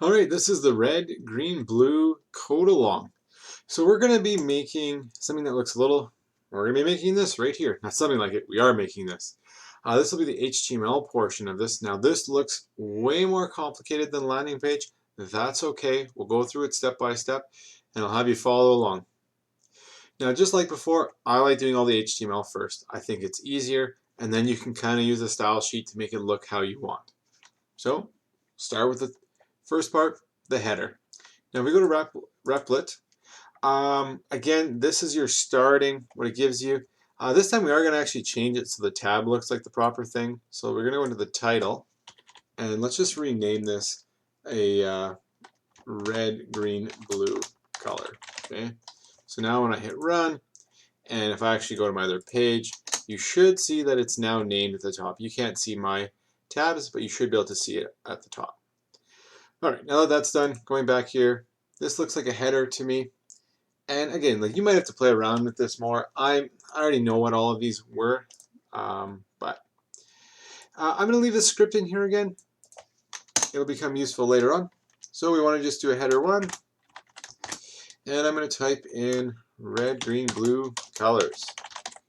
All right, this is the red, green, blue code along. So we're going to be making something that looks a little, we're going to be making this right here. Not something like it, we are making this. This will be the HTML portion of this. Now this looks way more complicated than the landing page. That's okay. We'll go through it step by step and I'll have you follow along. Now just like before, I like doing all the HTML first. I think it's easier and then you can kind of use the style sheet to make it look how you want. So start with the first part, the header. Now if we go to Replit, again, this is your starting, what it gives you. This time we are going to actually change it so the tab looks like the proper thing. So we're going to go into the title, and let's just rename this a red, green, blue color. Okay. So now when I hit run, and if I actually go to my other page, you should see that it's now named at the top. You can't see my tabs, but you should be able to see it at the top. All right, now that that's done, going back here, this looks like a header to me. And again, like you might have to play around with this more. I already know what all of these were, but I'm going to leave the script in here again. It'll become useful later on. So we want to just do a header 1, and I'm going to type in red, green, blue colors.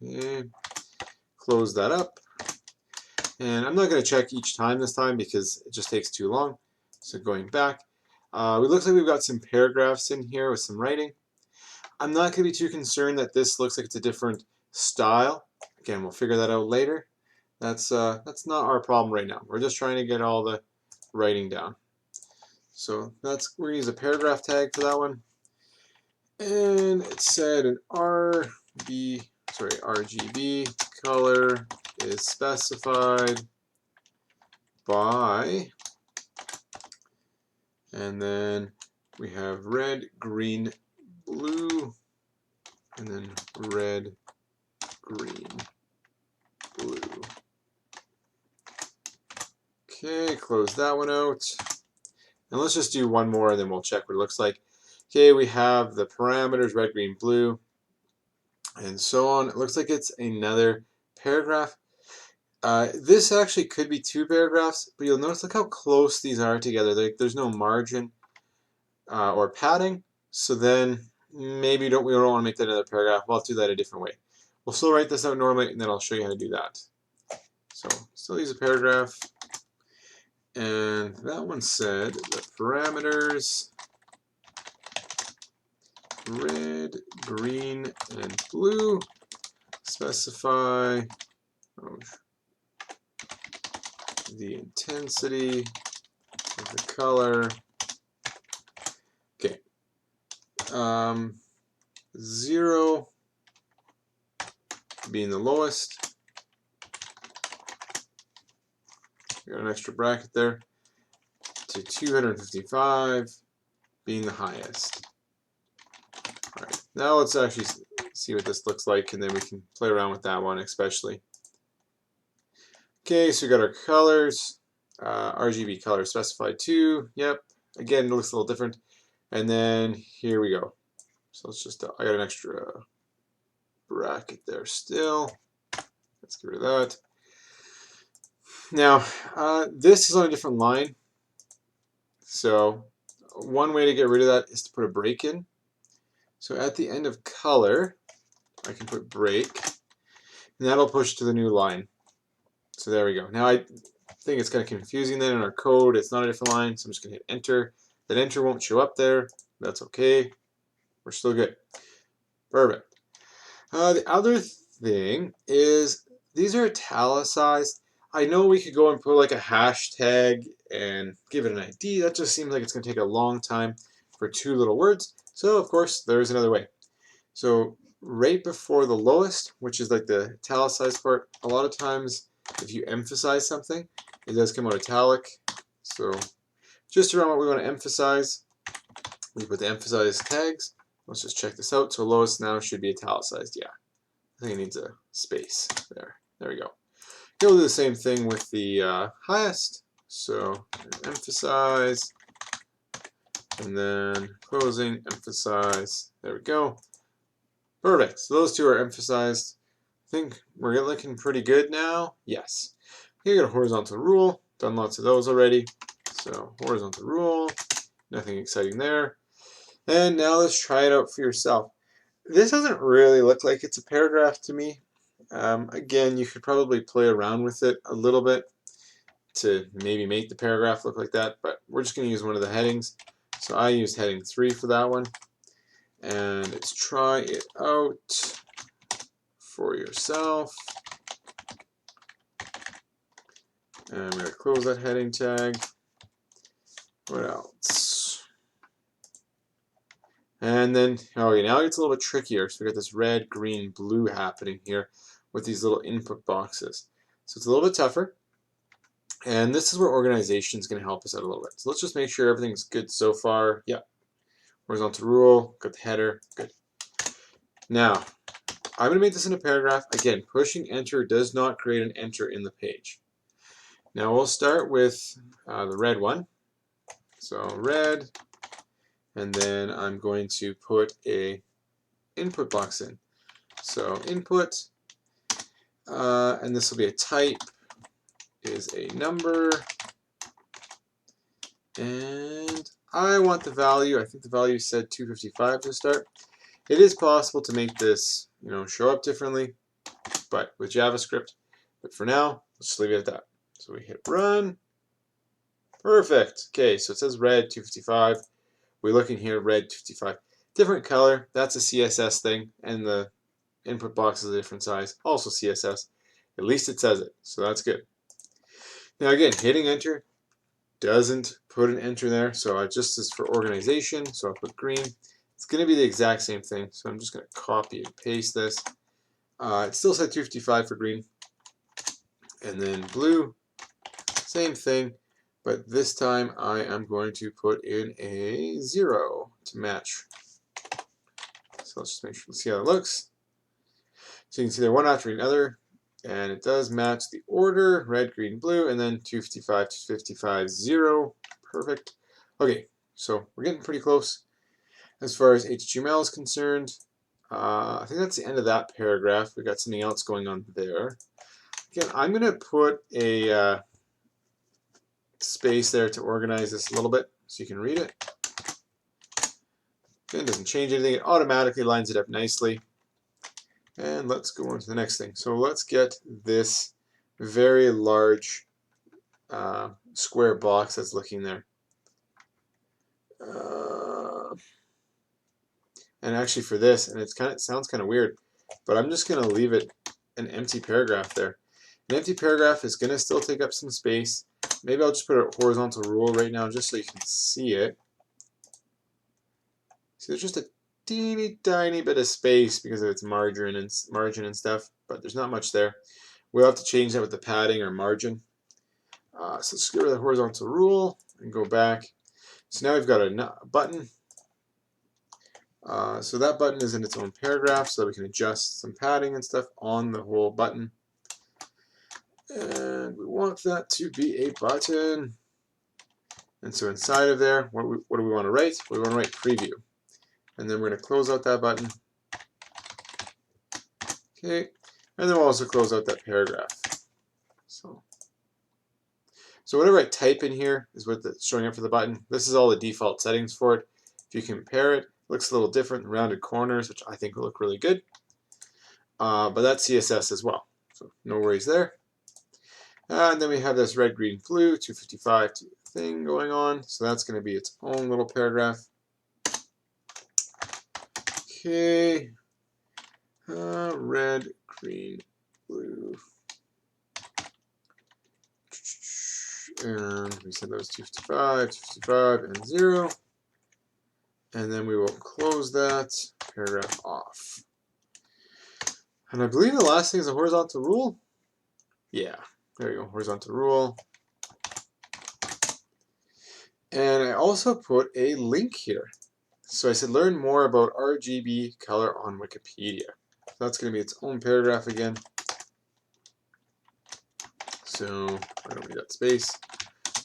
Okay. Close that up. And I'm not going to check each time this time because it just takes too long. So going back, it looks like we've got some paragraphs in here with some writing. I'm not going to be too concerned that this looks like it's a different style. Again, we'll figure that out later. That's not our problem right now. We're just trying to get all the writing down. So we're going to use a paragraph tag for that one. And it said an RGB color is specified by, and then we have red, green, blue, and then red, green, blue. Okay, close that one out. And let's just do one more and then we'll check what it looks like. Okay, we have the parameters, red, green, blue, and so on. It looks like it's another paragraph. This actually could be 2 paragraphs, but you'll notice look how close these are together. There's no margin or padding, so then maybe we don't want to make that another paragraph. We'll have to do that a different way. We'll still write this out normally, and then I'll show you how to do that. So still use a paragraph, and that one said the parameters red, green, and blue specify the intensity of the color. Okay. 0 being the lowest. We got an extra bracket there. To 255 being the highest. All right. Now let's actually see what this looks like, and then we can play around with that one especially. Okay, so we got our colors. RGB color specified 2. Yep. Again, it looks a little different. And then here we go. So let's just, I got an extra bracket there still. Let's get rid of that. Now, this is on a different line. So one way to get rid of that is to put a break in. So at the end of color, I can put break, and that'll push to the new line. So there we go. Now I think it's kind of confusing then in our code. It's not a different line, so I'm just going to hit enter. That enter won't show up there. That's okay. We're still good. Perfect. The other thing is these are italicized. I know we could go and put like a hashtag and give it an ID. That just seems like it's going to take a long time for 2 little words. So of course there's another way. So right before the lowest, which is like the italicized part, a lot of times if you emphasize something, it does come out italic. So just around what we want to emphasize, we put the emphasized tags. Let's just check this out. So lowest now should be italicized. Yeah, I think it needs a space there. There we go. We'll do the same thing with the highest. So emphasize, and then closing, emphasize. There we go. Perfect. So those 2 are emphasized. I think we're looking pretty good now. Yes. Here we got a horizontal rule. Done lots of those already. So horizontal rule. Nothing exciting there. And now let's try it out for yourself. This doesn't really look like it's a paragraph to me. Again, you could probably play around with it a little bit to maybe make the paragraph look like that, but we're just going to use one of the headings. So I used heading 3 for that one. And it's try it out for yourself. And I'm going to close that heading tag. What else? And then, okay, now it gets a little bit trickier. So we got this red, green, blue happening here with these little input boxes. So it's a little bit tougher. And this is where organization is going to help us out a little bit. So let's just make sure everything's good so far. Yeah. Horizontal rule, got the header, good. Now, I'm going to make this in a paragraph. Again, pushing enter does not create an enter in the page. Now we'll start with the red one. So red, and then I'm going to put a input box in. So input, and this will be a type, is a number, and I want the value. I think the value said 255 to start. It is possible to make this, show up differently, but with JavaScript. But for now, let's just leave it at that. So we hit run. Perfect. Okay, so it says red 255. We look in here, red 255. Different color. That's a CSS thing, and the input box is a different size. Also CSS. At least it says it, so that's good. Now again, hitting enter doesn't put an enter there, so I just is for organization. So I'll put green. It's going to be the exact same thing, so I'm just going to copy and paste this. It still said 255 for green. And then blue, same thing, but this time I am going to put in a 0 to match. So let's just make sure, let's see how it looks. So you can see they're one after another, and it does match the order, red, green, blue, and then 255, 255, 0. Perfect. Okay, so we're getting pretty close as far as HTML is concerned. I think that's the end of that paragraph. We got something else going on there. Again, I'm going to put a space there to organize this a little bit so you can read it. Again, it doesn't change anything. It automatically lines it up nicely. And let's go on to the next thing. So let's get this very large square box that's looking there. And actually for this, and it sounds kind of weird, but I'm just going to leave it an empty paragraph there. An empty paragraph is going to still take up some space. Maybe I'll just put a horizontal rule right now just so you can see it. See, there's just a teeny tiny bit of space because of its margin and stuff, but there's not much there. We'll have to change that with the padding or margin. So let's get rid of the horizontal rule and go back. So now we've got a button. So that button is in its own paragraph so that we can adjust some padding and stuff on the whole button. And we want that to be a button. And so inside of there, what do we want to write? We want to write preview. And then we're going to close out that button. Okay. And then we'll also close out that paragraph. So whatever I type in here is what's showing up for the button. This is all the default settings for it. If you compare it, it looks a little different. Rounded corners, which I think will look really good. But that's CSS as well. So no worries there. And then we have this red, green, blue, 255 thing going on. So that's going to be its own little paragraph. Okay. Red, green, blue. And we said that was 255, 255, and 0. And then we will close that paragraph off. And I believe the last thing is a horizontal rule. Yeah, there you go, horizontal rule. And I also put a link here. So I said learn more about RGB color on Wikipedia. So that's going to be its own paragraph again. So I don't need that space.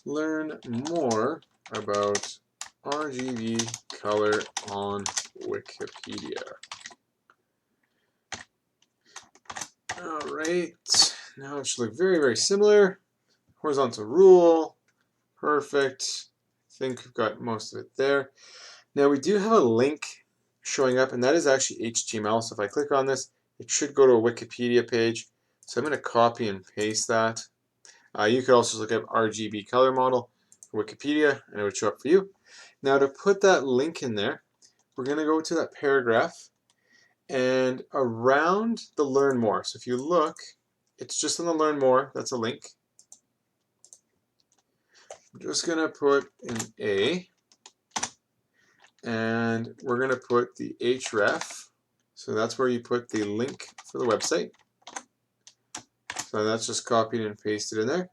Learn more about RGB color on Wikipedia. Alright, now it should look very, very similar. Horizontal rule, perfect. think we've got most of it there. Now we do have a link showing up, and that is actually HTML. So if I click on this, it should go to a Wikipedia page. So I'm going to copy and paste that. You could also look up RGB color model for Wikipedia, and it would show up for you. Now to put that link in there, we're going to go to that paragraph and around the Learn More. So if you look, it's just on the Learn More. That's a link. I'm just going to put an A, and we're going to put the href. So that's where you put the link for the website. So that's just copied and pasted in there.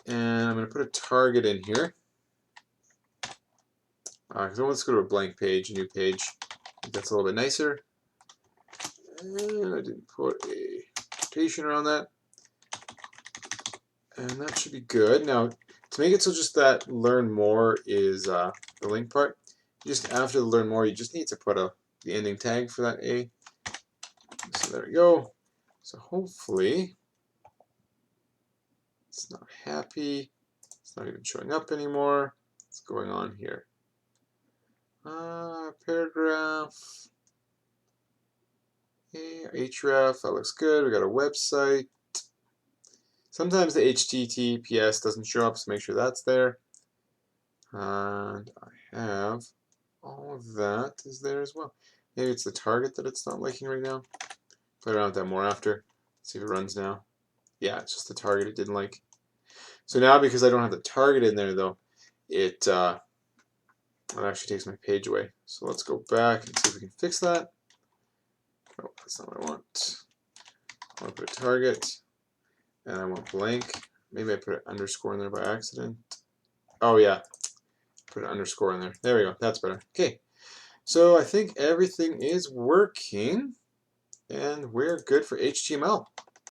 And I'm going to put a target in here. Because let's go to a blank page, a new page. That's a little bit nicer. And I didn't put a quotation around that. And that should be good. Now, to make it so just that Learn More is the link part, just after the Learn More, you just need to put the ending tag for that A. So there we go. So hopefully, it's not happy. It's not even showing up anymore. What's going on here? Paragraph. Href, that looks good. We got a website. Sometimes the HTTPS doesn't show up, so make sure that's there. And I have all of that is there as well. Maybe it's the target that it's not liking right now. Play around with that more after. See if it runs now. Yeah, it's just the target it didn't like. So now, because I don't have the target in there though, it actually takes my page away. So let's go back and see if we can fix that. Oh, that's not what I want. I want to put a target, and I want blank. Maybe I put an underscore in there by accident. Oh yeah, put an underscore in there. There we go. That's better. Okay, so I think everything is working, and we're good for HTML.